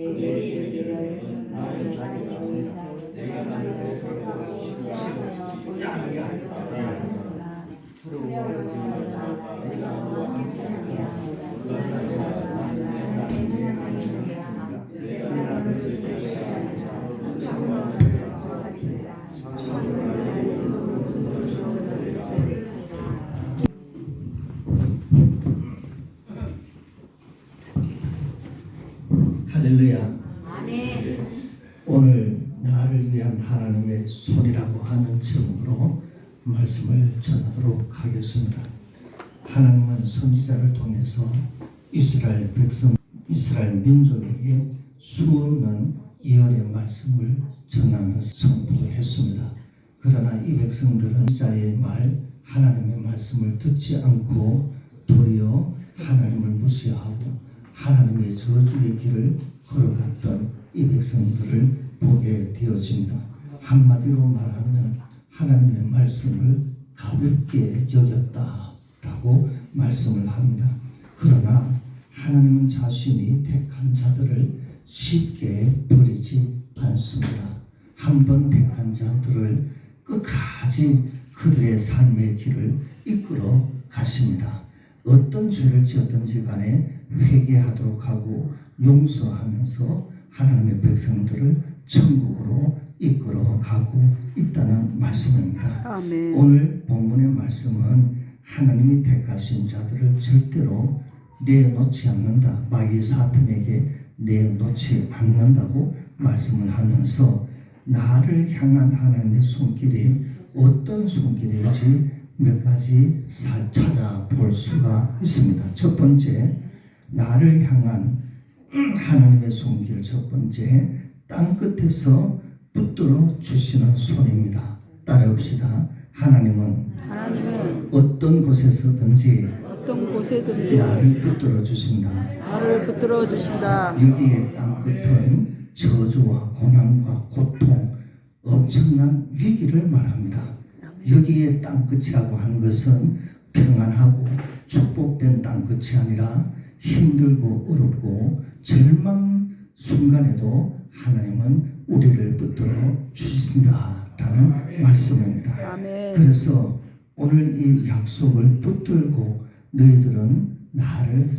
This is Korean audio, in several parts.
내게 이르기를 나를 자기가 오리라. 내가 나를 돌보고 야야야 할렐루야. 아멘. 오늘 나를 위한 하나님의 손이라고 하는 제목으로 말씀을 전하도록 하겠습니다. 하나님은 선지자를 통해서 이스라엘 백성, 이스라엘 민족에게 수없는 예언의 말씀을 전하면서 선포했습니다. 그러나 이 백성들은 선지자의 말, 하나님의 말씀을 듣지 않고 도리어 하나님을 무시하고 하나님의 저주의 길을 걸어갔던 이 백성들을 보게 되어집니다. 한마디로 말하면 하나님의 말씀을 가볍게 여겼다라고 말씀을 합니다. 그러나 하나님은 자신이 택한 자들을 쉽게 버리지 않습니다. 한번 택한 자들을 끝까지 그들의 삶의 길을 이끌어 가십니다. 어떤 죄를 지었든지 간에 회개하도록 하고 용서하면서 하나님의 백성들을 천국으로 이끌어 가고 있다는 말씀입니다. 아멘. 오늘 본문의 말씀은 하나님이 택하신 자들을 절대로 내놓지 않는다. 마귀 사탄에게 내놓지 않는다고 말씀을 하면서 나를 향한 하나님의 손길이 어떤 손길인지 몇 가지 찾아볼 수가 있습니다. 첫 번째, 나를 향한 하나님의 손길 첫 번째, 땅끝에서 붙들어 주시는 손입니다. 따라합시다. 하나님은 어떤 곳에서든지 나를 붙들어 주신다. 나를 붙들어 주신다. 여기에 땅끝은 저주와 고난과 고통, 엄청난 위기를 말합니다. 여기에 땅끝이라고 하는 것은 평안하고 축복된 땅끝이 아니라 힘들고 어렵고 절망 순간에도 하나님은 우리를 붙들어 주신다라는 말씀입니다. 아멘. 그래서 오늘 이 약속을 붙들고 너희들은 나를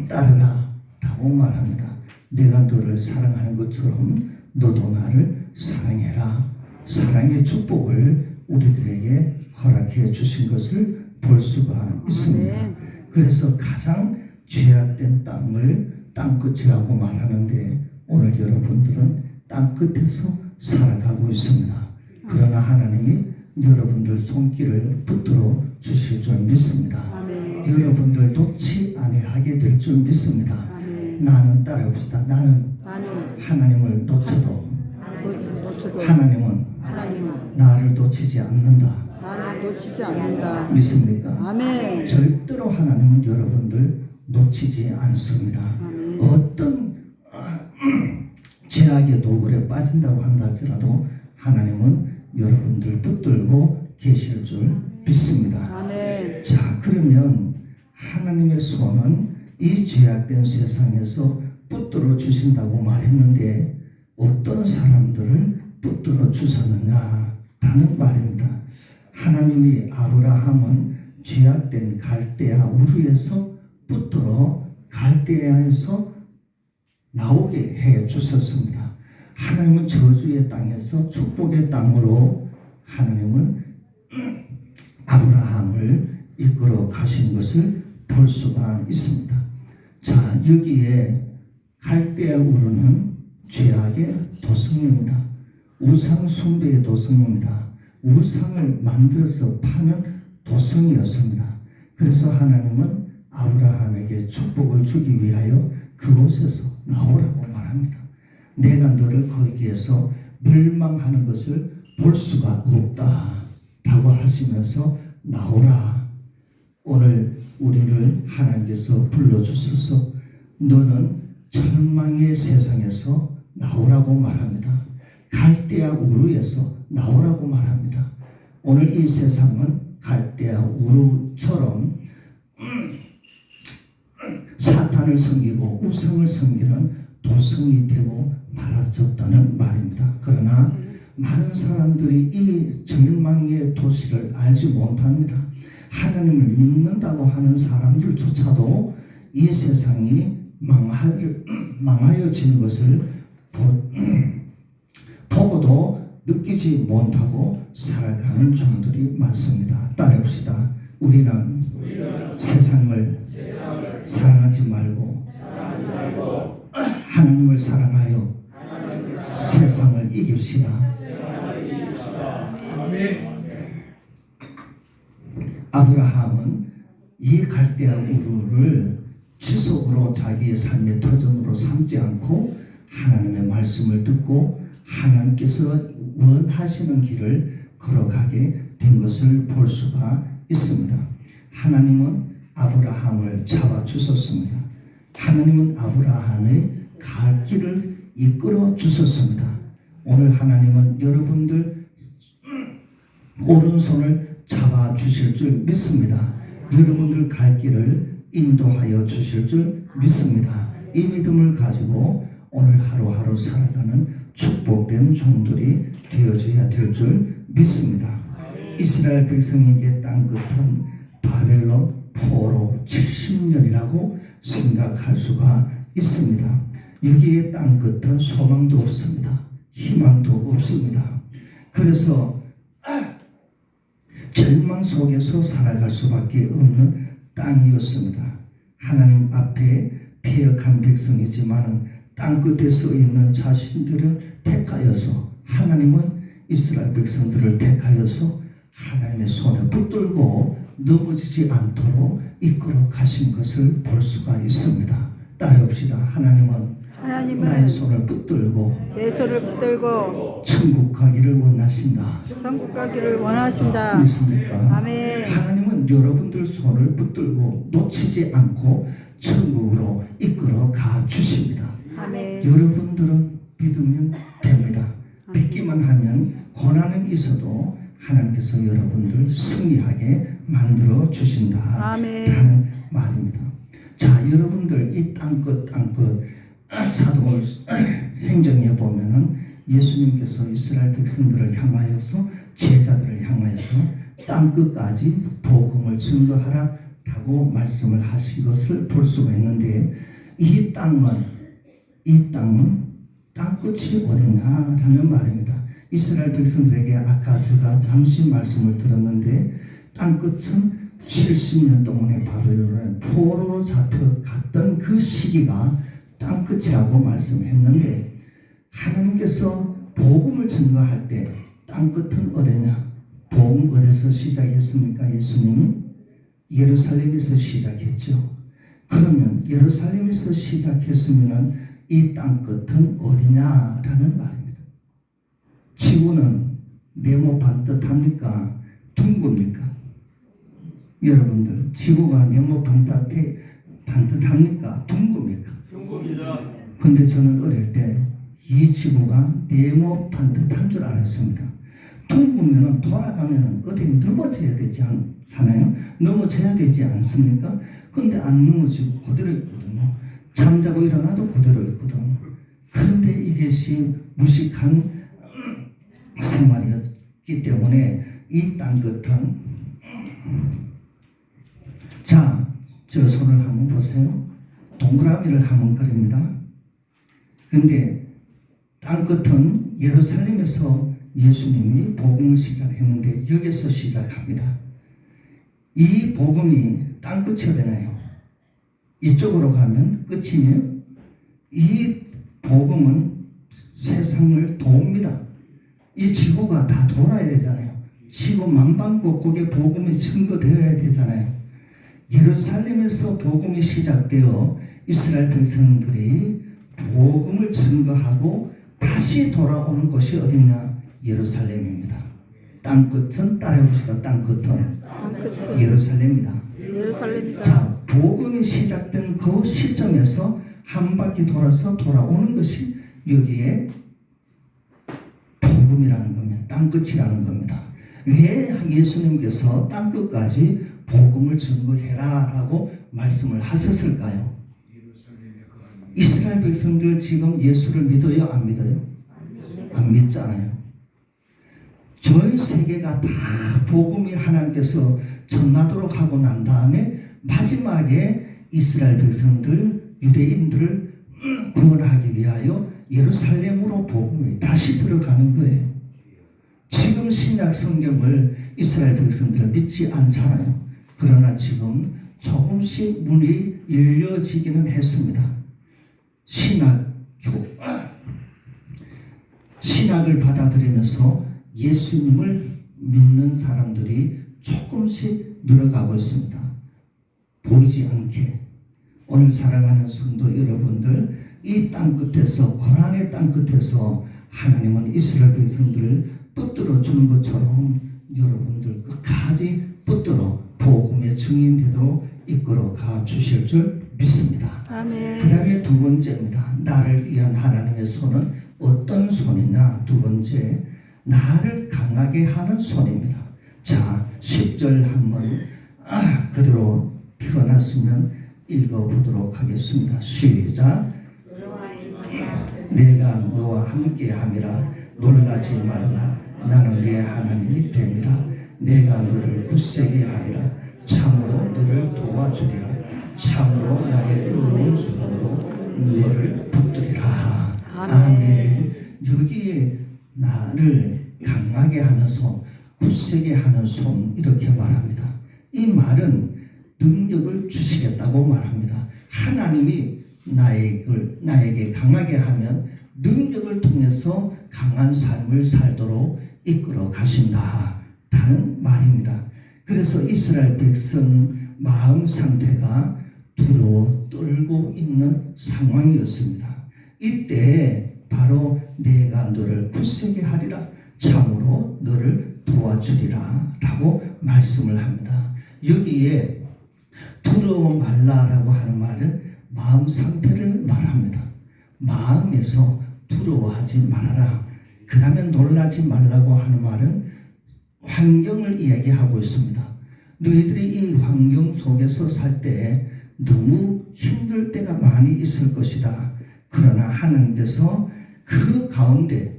따르라 라고 말합니다. 내가 너를 사랑하는 것처럼 너도 나를 사랑해라. 사랑의 축복을 우리들에게 허락해 주신 것을 볼 수가 있습니다. 아멘. 그래서 가장 죄악된 땅을 땅끝이라고 말하는데 오늘 여러분들은 땅끝에서 살아가고 있습니다. 그러나 하나님이 여러분들 손길을 붙들어 주실 줄 믿습니다. 아멘. 여러분들 놓지 아니하게 될 줄 믿습니다. 아멘. 나는 따라합시다. 나는 하나님을 놓쳐도 하나님은 나를 놓치지 않는다. 나를 놓치지 않는다. 믿습니까? 아멘. 절대로 하나님은 여러분들 놓치지 않습니다. 아멘. 어떤 죄악의 도굴에 빠진다고 한다 할지라도 하나님은 여러분들 붙들고 계실 줄 믿습니다. 아멘. 자, 그러면 하나님의 손은 이 죄악된 세상에서 붙들어 주신다고 말했는데 어떤 사람들을 붙들어 주셨느냐라는 말입니다. 하나님이 아브라함은 죄악된 갈대아 우르에서 붙들어 갈대아에서 나오게 해 주셨습니다. 하나님은 저주의 땅에서 축복의 땅으로 하나님은 아브라함을 이끌어 가신 것을 볼 수가 있습니다. 자, 여기에 갈대아 우르는 죄악의 도성입니다. 우상 숭배의 도성입니다. 우상을 만들어서 파는 도성이었습니다. 그래서 하나님은 아브라함에게 축복을 주기 위하여 그곳에서 나오라고 말합니다. 내가 너를 거기에서 멸망하는 것을 볼 수가 없다 라고 하시면서 나오라. 오늘 우리를 하나님께서 불러주셔서 너는 절망의 세상에서 나오라고 말합니다. 갈대아 우르에서 나오라고 말합니다. 오늘 이 세상은 갈대아 우르처럼 사탄 바알을 섬기고 우상을 섬기는 도성이 되고 말아졌다는 말입니다. 그러나 많은 사람들이 이 절망의 도시를 알지 못합니다. 하나님을 믿는다고 하는 사람들조차도 이 세상이 망하여지는 것을 보고도 느끼지 못하고 살아가는 종들이 많습니다. 따라해봅시다. 우리는 세상을 사랑하지 말고 하나님을 사랑하여 세상을 이깁시다. 아브라함은 이 갈대아 우르를 지속으로 자기의 삶의 터전으로 삼지 않고 하나님의 말씀을 듣고 하나님께서 원하시는 길을 걸어가게 된 것을 볼 수가 있습니다. 하나님은 아브라함을 잡아주셨습니다. 하나님은 아브라함의 갈 길을 이끌어 주셨습니다. 오늘 하나님은 여러분들 오른손을 잡아주실 줄 믿습니다. 여러분들 갈 길을 인도하여 주실 줄 믿습니다. 이 믿음을 가지고 오늘 하루하루 살아가는 축복된 종들이 되어져야 될 줄 믿습니다. 이스라엘 백성에게 땅 끝은 바벨론 포로 70년이라고 생각할 수가 있습니다. 여기에 땅 끝은 소망도 없습니다. 희망도 없습니다. 그래서 절망 속에서 살아갈 수밖에 없는 땅이었습니다. 하나님 앞에 패역한 백성이지만 땅 끝에 서 있는 자신들을 택하여서 하나님은 이스라엘 백성들을 택하여서 하나님의 손에 붙들고 넘어지지 않도록 이끌어 가신 것을 볼 수가 있습니다. 따라합시다. 하나님은 나의 손을 붙들고 내 손을 붙들고 천국 가기를 원하신다. 천국 가기를 원하신다. 믿습니까? 아멘. 하나님은 여러분들 손을 붙들고 놓치지 않고 천국으로 이끌어 가 주십니다. 아멘. 여러분들은 믿으면 됩니다. 믿기만 하면 고난은 있어도 하나님께서 여러분들 승리하게 만들어 주신다. 아멘. 라는 말입니다. 자, 여러분들 이 땅끝 사도행전에 보면은 예수님께서 이스라엘 백성들을 향하여서 제자들을 향하여서 땅끝까지 복음을 증거하라 라고 말씀을 하신 것을 볼 수가 있는데 이 땅은 땅끝이 어디냐라는 말입니다. 이스라엘 백성들에게 아까 제가 잠시 말씀을 들었는데 땅끝은 70년 동안의 바벨론에 포로로 잡혀갔던 그 시기가 땅끝이라고 말씀했는데 하나님께서 복음을 증거할 때 땅끝은 어디냐? 복음 어디서 시작했습니까? 예수님이 예루살렘에서 시작했죠. 그러면 예루살렘에서 시작했으면 이 땅끝은 어디냐라는 말입니다. 지구는 네모 반듯합니까? 둥굽니까? 여러분들 지구가 네모 반듯합니까? 둥굽니까? 둥굽니다. 근데 저는 어릴 때 이 지구가 네모 반듯한 줄 알았습니다. 둥그면 돌아가면 어디 넘어져야 되지 않잖아요. 넘어져야 되지 않습니까? 근데 안 넘어지고 그대로 있거든요. 잠자고 일어나도 그대로 있거든요. 그런데 이것이 무식한 생활이었기 때문에 이 땅끝은 자, 저 손을 한번 보세요. 동그라미를 한번 그립니다. 근데 땅끝은 예루살렘에서 예수님이 복음을 시작했는데 여기서 시작합니다. 이 복음이 땅끝이 되나요? 이쪽으로 가면 끝이며 이 복음은 세상을 돕니다. 이 지구가 다 돌아야 되잖아요. 지구 만방곡곡에 복음이 증거되어야 되잖아요. 예루살렘에서 복음이 시작되어 이스라엘 백성들이 복음을 증거하고 다시 돌아오는 곳이 어디냐? 예루살렘입니다. 땅끝은 따라해봅시다. 땅끝은 예루살렘이다. 예루살렘이다. 자, 복음이 시작된 그 시점에서 한 바퀴 돌아서 돌아오는 것이 여기에 복음이라는 겁니다. 땅끝이라는 겁니다. 왜 예수님께서 땅끝까지 복음을 증거해라 라고 말씀을 하셨을까요? 이스라엘 백성들 지금 예수를 믿어요? 안 믿어요? 안 믿잖아요. 전 세계가 다 복음이 하나님께서 전하도록 하고 난 다음에 마지막에 이스라엘 백성들, 유대인들을 구원하기 위하여 예루살렘으로 복음이 다시 들어가는 거예요. 지금 신약 성경을 이스라엘 백성들 믿지 않잖아요. 그러나 지금 조금씩 문이 열려지기는 했습니다. 신학을 받아들이면서 예수님을 믿는 사람들이 조금씩 늘어가고 있습니다. 보이지 않게. 오늘 사랑하는 성도 여러분들, 이 땅 끝에서, 고난의 땅 끝에서 하나님은 이스라엘 백성들을 붙들어 주는 것처럼 여러분들 끝까지 붙들어 복음의 증인 되도록 이끌어 가 주실 줄 믿습니다. 아멘. 그 다음에 두 번째입니다. 나를 위한 하나님의 손은 어떤 손이냐? 두 번째, 나를 강하게 하는 손입니다. 자, 10절 한번 그대로 펴놨으면 읽어보도록 하겠습니다. 시작. 내가 너와 함께 함이라 놀라지 말라. 나는 네 하나님이 됨이라. 내가 너를 굳세게 하리라. 참으로 너를 도와주리라. 참으로 나의 의로운 손으로 너를 붙들리라. 아멘. 여기에 나를 강하게 하는 손, 굳세게 하는 손 이렇게 말합니다. 이 말은 능력을 주시겠다고 말합니다. 하나님이 나에게 강하게 하면 능력을 통해서 강한 삶을 살도록 이끌어 가신다라는 말입니다. 그래서 이스라엘 백성 마음 상태가 두려워 떨고 있는 상황이었습니다. 이때 바로 내가 너를 굳세게 하리라. 참으로 너를 도와주리라 라고 말씀을 합니다. 여기에 두려워 말라라고 하는 말은 마음 상태를 말합니다. 마음에서 두려워하지 말아라. 그 다음에 놀라지 말라고 하는 말은 환경을 이야기하고 있습니다. 너희들이 이 환경 속에서 살 때 너무 힘들 때가 많이 있을 것이다. 그러나 하나님께서 그 가운데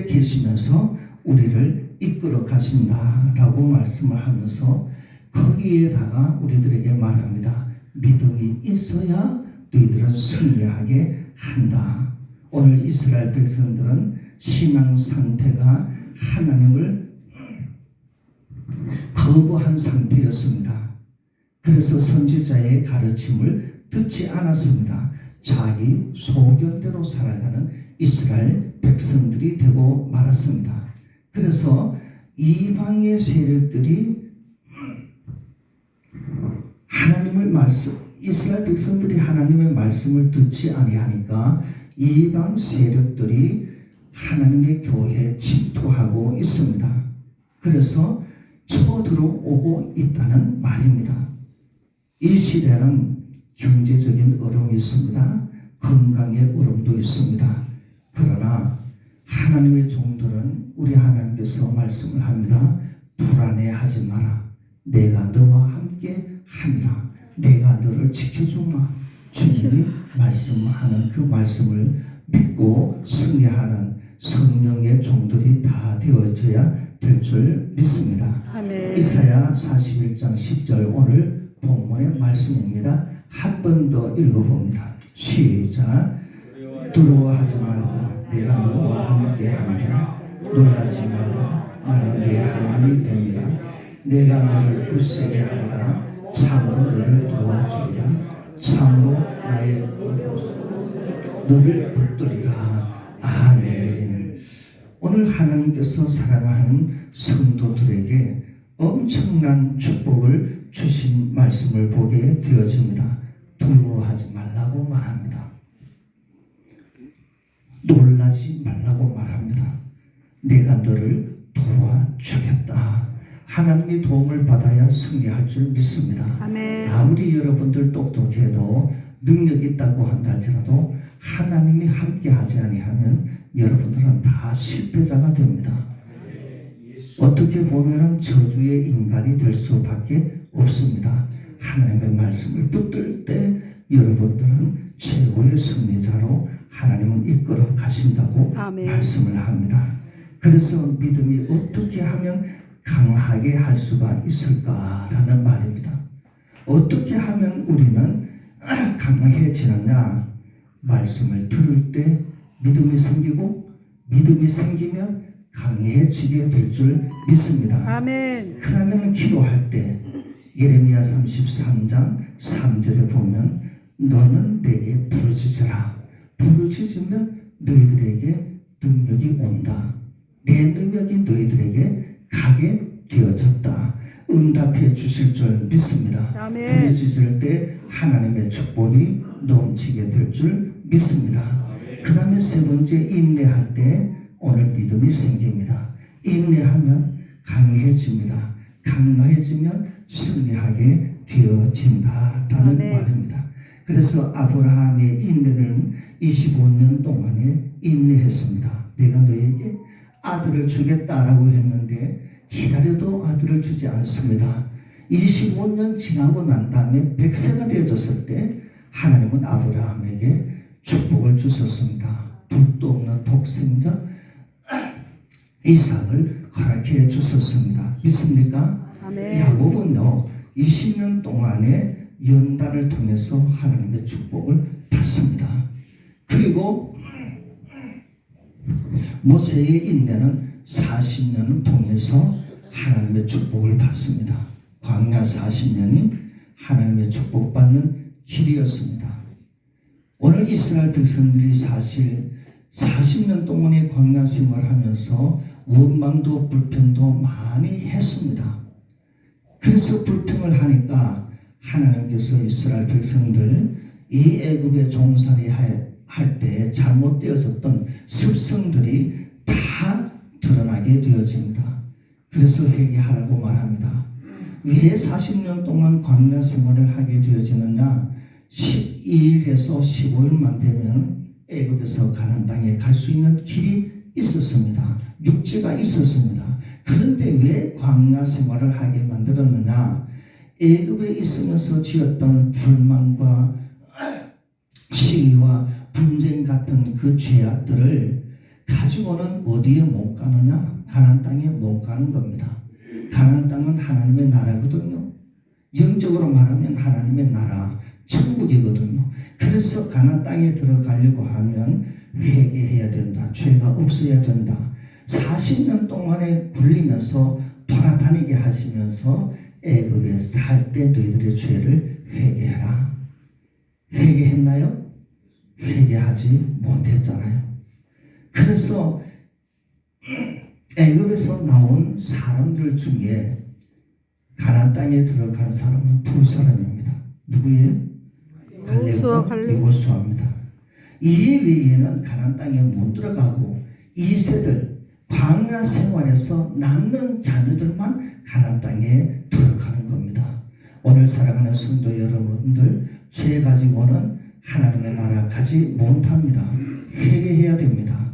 계시면서 우리를 이끌어 가신다라고 말씀을 하면서 거기에다가 우리들에게 말합니다. 믿음이 있어야 너희들은 승리하게 한다. 오늘 이스라엘 백성들은 신앙 상태가 하나님을 거부한 상태였습니다. 그래서 선지자의 가르침을 듣지 않았습니다. 자기 소견대로 살아가는 이스라엘 백성들이 되고 말았습니다. 그래서 이방의 세력들이 이스라엘 백성들이 하나님의 말씀을 듣지 아니하니까 이방 세력들이 하나님의 교회에 침투하고 있습니다. 그래서 쳐들어오고 있다는 말입니다. 이 시대는 경제적인 어려움이 있습니다. 건강의 어려움도 있습니다. 그러나 하나님의 종들은 우리 하나님께서 말씀을 합니다. 불안해하지 마라. 내가 너와 함께 함이라. 내가 너를 지켜주마. 주님이 말씀하는 그 말씀을 믿고 승리하는 성령의 종들이 다 되어져야 될 줄 믿습니다. 아멘. 이사야 41장 10절 오늘 본문의 말씀입니다. 한 번 더 읽어봅니다. 시작. 두려워하지 말라. 내가 너와 함께 하리라. 놀라지 말라. 나는 네 하나님이 됨이라. 내가 너를 굳세게 하리라. 참으로 너를 도와주리라. 참으로 나의 너를 붙들리라. 아멘. 오늘 하나님께서 사랑하는 성도들에게 엄청난 축복을 주신 말씀을 보게 되어집니다. 두려워하지 말라고 말합니다. 놀라지 말라고 말합니다. 내가 너를 도와주겠다. 하나님의 도움을 받아야 승리할 줄 믿습니다. 아멘. 아무리 여러분들 똑똑해도 능력이 있다고 한다 할지라도 하나님이 함께 하지 아니하면 여러분들은 다 실패자가 됩니다. 어떻게 보면 저주의 인간이 될 수밖에 없습니다. 하나님의 말씀을 붙들 때 여러분들은 최고의 승리자로 하나님은 이끌어 가신다고 아멘. 말씀을 합니다. 그래서 믿음이 어떻게 하면 강하게 할 수가 있을까라는 말입니다. 어떻게 하면 우리는 강해지느냐? 말씀을 들을 때 믿음이 생기고 믿음이 생기면 강해지게 될 줄 믿습니다. 아멘. 그러면 기도할 때 예레미야 33장 3절에 보면 너는 내게 부르짖으라. 부르짖으면 너희들에게 능력이 온다. 내 능력이 너희들에게 가게 되어졌다. 응답해 주실 줄 믿습니다. 아멘. 부르짖을 때 하나님의 축복이 넘치게 될 줄 믿습니다. 그 다음에 세 번째, 인내할 때 오늘 믿음이 생깁니다. 인내하면 강해집니다. 강해지면 승리하게 되어진다라는 아멘. 말입니다. 그래서 아브라함의 인내는 25년 동안에 인내했습니다. 내가 너에게 아들을 주겠다라고 했는데 기다려도 아들을 주지 않습니다. 25년 지나고 난 다음에 100세가 되어졌을 때 하나님은 아브라함에게 축복을 주셨습니다. 둘도 없는 독생자 이삭을 허락해 주셨습니다. 믿습니까? 아멘. 야곱은요 20년 동안의 연단을 통해서 하나님의 축복을 받습니다. 그리고 모세의 인내는 40년을 통해서 하나님의 축복을 받습니다. 광야 40년이 하나님의 축복받는 길이었습니다. 오늘 이스라엘 백성들이 사실 40년 동안의 광야 생활을 하면서 원망도 불평도 많이 했습니다. 그래서 불평을 하니까 하나님께서 이스라엘 백성들 이 애굽에 종살이 할 때 잘못되어졌던 습성들이 다 드러나게 되어집니다. 그래서 회개하라고 말합니다. 왜 40년 동안 광야 생활을 하게 되어지느냐? 12일에서 15일만 되면 애굽에서 가나안 땅에 갈 수 있는 길이 있었습니다. 육지가 있었습니다. 그런데 왜 광야 생활을 하게 만들었느냐? 애굽에 있으면서 지었던 불만과 시기와 분쟁 같은 그 죄악들을 가지고는 어디에 못 가느냐? 가나안 땅에 못 가는 겁니다. 가나안 땅은 하나님의 나라거든요. 영적으로 말하면 하나님의 나라, 천국이거든요. 그래서 가나안 땅에 들어가려고 하면 회개해야 된다. 죄가 없어야 된다. 40년 동안에 굴리면서 돌아다니게 하시면서 애굽에 살 때 너희들의 죄를 회개해라. 회개했나요? 회개하지 못했잖아요. 그래서 애굽에서 나온 사람들 중에 가나안 땅에 들어간 사람은 두 사람입니다. 누구예요? 갈렙과 여호수아입니다. 이 외에는 가나안 땅에 못 들어가고 이 세들 광야 생활에서 남는 자녀들만 가나안 땅에 들어가는 겁니다. 오늘 살아가는 성도 여러분들, 죄 가지고는 하나님의 나라 가지 못합니다. 회개해야 됩니다.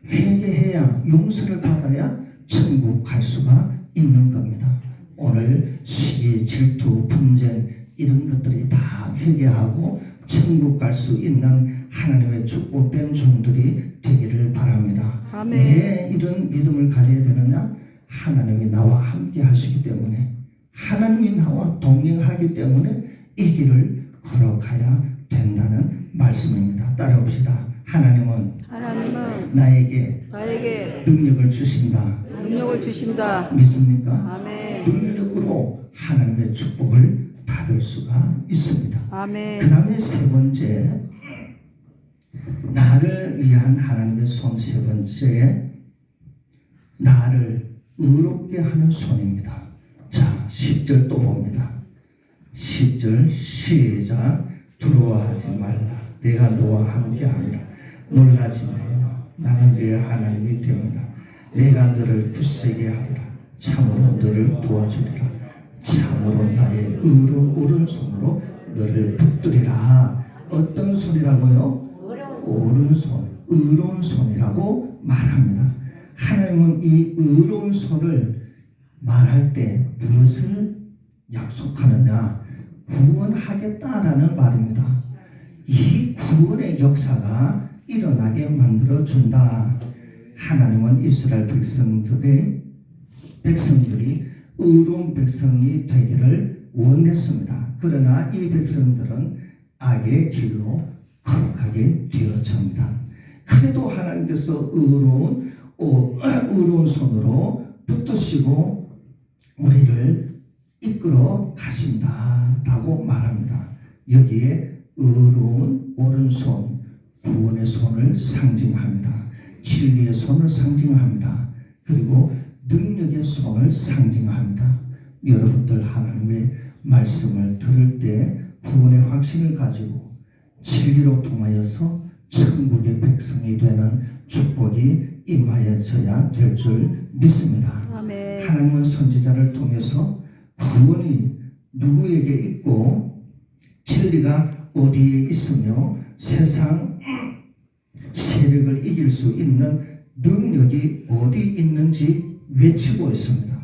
회개해야 용서를 받아야 천국 갈 수가 있는 겁니다. 오늘 시기, 질투, 분쟁 이런 것들이 다 회개하고 천국 갈 수 있는 하나님의 축복된 종들이 되기를 바랍니다. 아멘. 왜 이런 믿음을 가져야 되느냐? 하나님이 나와 함께 하시기 때문에, 하나님이 나와 동행하기 때문에 이 길을 걸어가야 된다는 말씀입니다. 따라옵시다. 하나님은 나에게 능력을 주신다. 능력을 주신다. 믿습니까? 아멘. 능력으로 하나님의 축복을 받을 수가 있습니다. 아멘. 그 다음에 세 번째, 나를 위한 하나님의 손. 세 번째, 나를 의롭게 하는 손입니다. 자, 10절 또 봅니다. 10절 시작. 두려워하지 말라. 내가 너와 함께하리라. 놀라지 말라. 나는 네 하나님이 되리라. 내가 너를 굳세게 하리라. 참으로 너를 도와주리라. 참으로 나의 의로운 오른손으로 너를 붙들리라. 어떤 손이라고요? 오른손, 의로운 손이라고 말합니다. 하나님은 이 의로운 손을 말할 때 무엇을 약속하느냐? 구원하겠다라는 말입니다. 이 구원의 역사가 일어나게 만들어준다. 하나님은 이스라엘 백성들이 의로운 백성이 되기를 원했습니다. 그러나 이 백성들은 악의 길로 거룩하게 되어집니다. 그래도 하나님께서 의로운 손으로 붙드시고 우리를 이끌어 가신다라고 말합니다. 여기에 의로운 오른손, 구원의 손을 상징합니다. 진리의 손을 상징합니다. 그리고 능력의 손을 상징합니다. 여러분들 하나님의 말씀을 들을 때 구원의 확신을 가지고 진리로 통하여서 천국의 백성이 되는 축복이 임하여져야 될 줄 믿습니다. 아멘. 하나님은 선지자를 통해서 구원이 누구에게 있고 진리가 어디에 있으며 세상 세력을 이길 수 있는 능력이 어디 있는지 외치고 있습니다.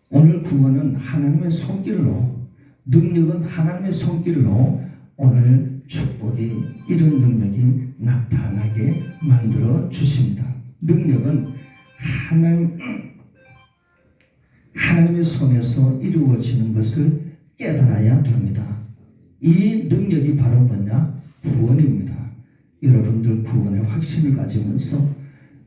오늘 구원은 하나님의 손길로, 능력은 하나님의 손길로 오늘 축복이 이런 능력이 나타나게 만들어 주십니다. 능력은 하나님의 손에서 이루어지는 것을 깨달아야 됩니다. 이 능력이 바로 뭐냐? 구원입니다. 여러분들 구원의 확신을 가지면서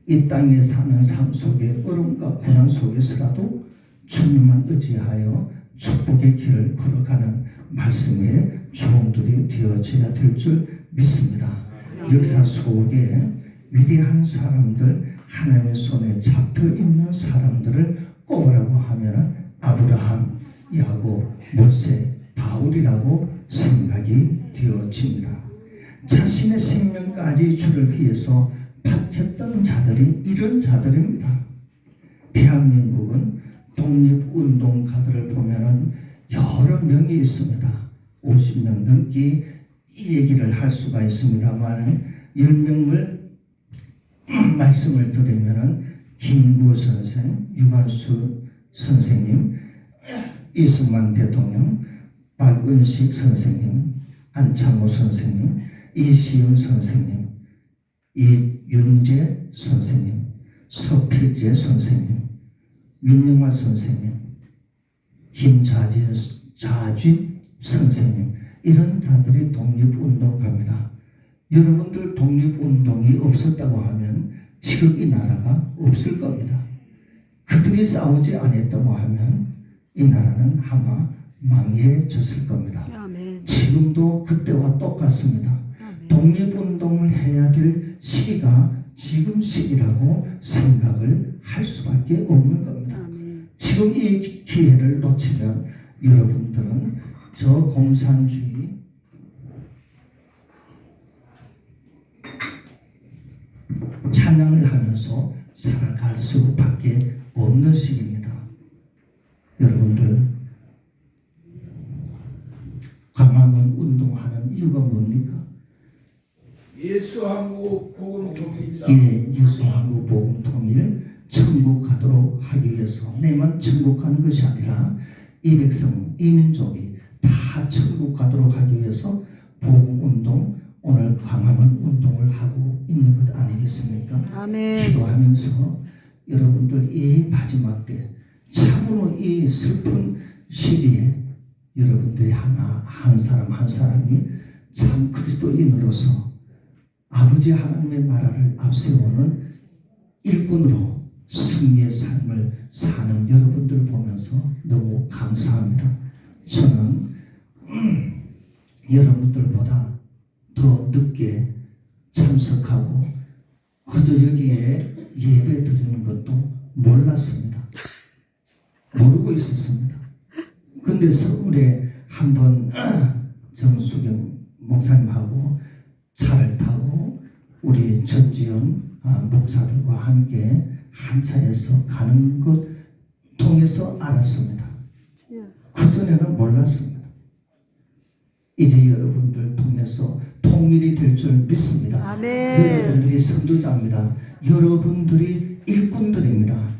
이 땅에 사는 삶 속에 어려움과 고난 속에서라도 주님만 의지하여 축복의 길을 걸어가는 말씀의 종들이 되어져야 될 줄 믿습니다. 역사 속에 위대한 사람들, 하나님의 손에 잡혀 있는 사람들을 꼽으라고 하면 아브라함, 야곱, 모세, 바울이라고 생각이 되어집니다. 자신의 생명까지 주를 위해서 바쳤던 자들이 이런 자들입니다. 대한민국은 독립운동가들을 보면은 여러 명이 있습니다. 50명 넘게 얘기를 할 수가 있습니다만 10명을 말씀을 드리면은 김구 선생, 유관수 선생님, 이승만 대통령, 박은식 선생님, 안창호 선생님, 이시영 선생님, 이윤재 선생님, 서필재 선생님, 민영화 선생님, 김자진 선생님, 이런 자들이 독립운동가입니다. 여러분들 독립운동이 없었다고 하면 지금 이 나라가 없을 겁니다. 그들이 싸우지 않았다고 하면 이 나라는 아마 망해졌을 겁니다. 아멘. 지금도 그때와 똑같습니다. 아멘. 독립운동을 해야 될 시기가 지금 시기라고 생각을 할 수밖에 없는 겁니다. 아멘. 지금 이 기회를 놓치면 여러분들은 저 공산주의 찬양을 하면서 살아갈 수밖에 없는 시기입니다. 여러분들 광화문 운동하는 이유가 뭡니까? 예수 한국 복음 통일입니다. 예수 한국 복음 통일 천국 가도록 하기 위해서 내만 천국 가는 것이 아니라 이 백성, 이 민족이 다 천국 가도록 하기 위해서 복음 운동, 오늘 광화문 운동을 하고 있는 것 아니겠습니까? 아멘. 기도하면서 여러분들 이 마지막 때 참으로 이 슬픈 시기에 여러분들이 한 사람 한 사람이 참 그리스도인으로서 아버지 하나님의 나라를 앞세우는 일꾼으로 승리의 삶을 사는 여러분들 보면서 너무 감사합니다. 저는 여러분들보다 더 늦게 참석하고 그저 여기에 예배 드리는 것도 몰랐습니다. 모르고 있었습니다. 근데 서울에 한번 정수경 목사님하고 차를 타고 우리 전지현 목사들과 함께 한 차에서 가는 것 통해서 알았습니다. 그전에는 몰랐습니다. 이제 여러분들 통해서 통일이 될 줄 믿습니다. 아멘. 여러분들이 선두자입니다. 여러분들이 일꾼들입니다.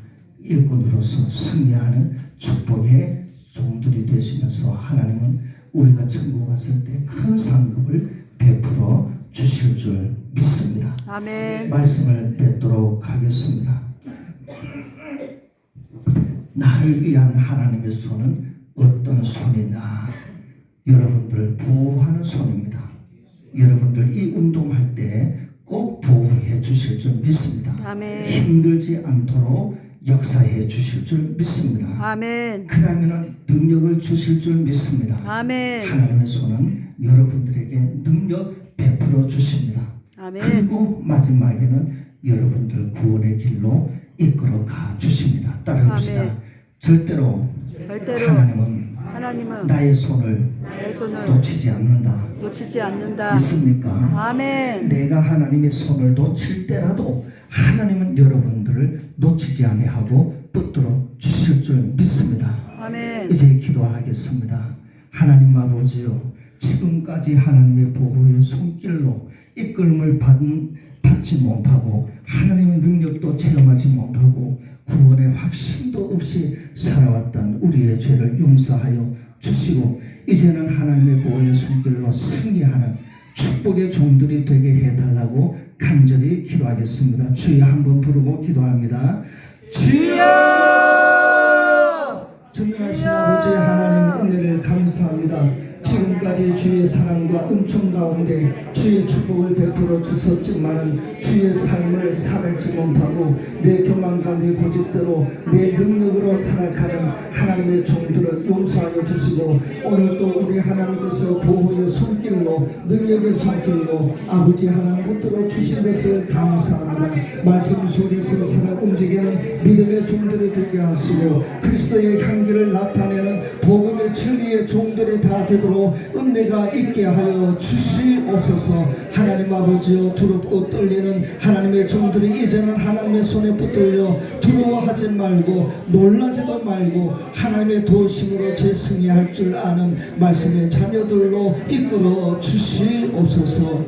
일꾼으로서 승리하는 축복의 종들이 되시면서 하나님은 우리가 천국 갔을 때 큰 상급을 베풀어 주실 줄 믿습니다. 아멘. 말씀을 뵙도록 하겠습니다. 나를 위한 하나님의 손은 어떤 손이냐? 여러분들을 보호하는 손입니다. 여러분들 이 운동할 때 꼭 보호해 주실 줄 믿습니다. 아멘. 힘들지 않도록 역사해 주실 줄 믿습니다. 아멘. 그 다음에는 능력을 주실 줄 믿습니다. 아멘. 하나님의 손은 여러분들에게 능력 베풀어 주십니다. 아멘. 그리고 마지막에는 여러분들 구원의 길로 이끌어 가 주십니다. 따라합시다. 아멘. 절대로 하나님은 나의 손을 내 손을 놓치지 않는다. 놓치지 않는다. 믿습니까? 아멘. 내가 하나님의 손을 놓칠 때라도 하나님은 여러분들을 놓치지 아니하고 붙들어 주실 줄 믿습니다. 아멘. 이제 기도하겠습니다. 하나님 아버지요, 지금까지 하나님의 보호의 손길로 이끌림을 받지 못하고 하나님의 능력도 체험하지 못하고 구원의 확신도 없이 살아왔던 우리의 죄를 용서하여 주시고 이제는 하나님의 보호의 손길로 승리하는 축복의 종들이 되게 해달라고 간절히 기도하겠습니다. 주여 한번 부르고 기도합니다. 주여! 전능하신 아버지 하나님 은혜를 감사합니다. 지금까지 주의 사랑과 은총 가운데 주의 축복을 베풀어 주셨지만 주의 삶을 살지 못하고 내 교만과 내 고집대로 내 능력으로 살아가는 하나님의 종들을 용서하여 주시고 오늘도 우리 하나님께서 보호의 손길로 능력의 손길로 아버지 하나님 붙들어 주신 것을 감사합니다. 말씀 속에서 살아 움직이는 믿음의 종들이 되게 하시고 그리스도의 향기를 나타내는 복음의 진리의 종들이 다 되도록 은혜가 있게 하여 주시옵소서. 하나님 아버지여, 두렵고 떨리는 하나님의 종들이 이제는 하나님의 손에 붙들려 두려워하지 말고 놀라지도 말고 하나님의 도심으로 재승리할 줄 아는 말씀의 자녀들로 이끌어 주시옵소서.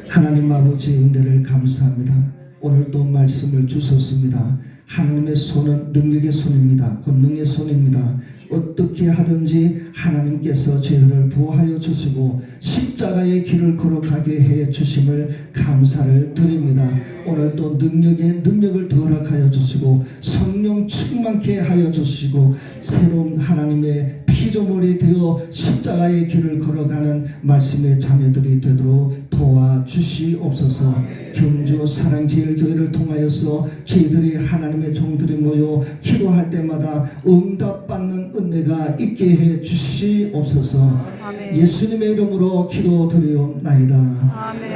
하나님 아버지 은혜를 감사합니다. 오늘도 말씀을 주셨습니다. 하나님의 손은 능력의 손입니다. 권능의 손입니다. 어떻게 하든지 하나님께서 저희를 보호하여 주시고 십자가의 길을 걸어가게 해 주심을 감사를 드립니다. 오늘도 능력을 더 허락하여 주시고 성령 충만케 하여 주시고 새로운 하나님의 피조물이 되어 십자가의 길을 걸어가는 말씀의 자녀들이 되도록 도와주시옵소서. 경주 사랑제일교회를 통하여서 저희들이 하나님의 종들이 모여 기도할 때마다 응답받는 은혜가 있게 해 주시옵소서. 아멘. 예수님의 이름으로 기도드리옵나이다. 아멘.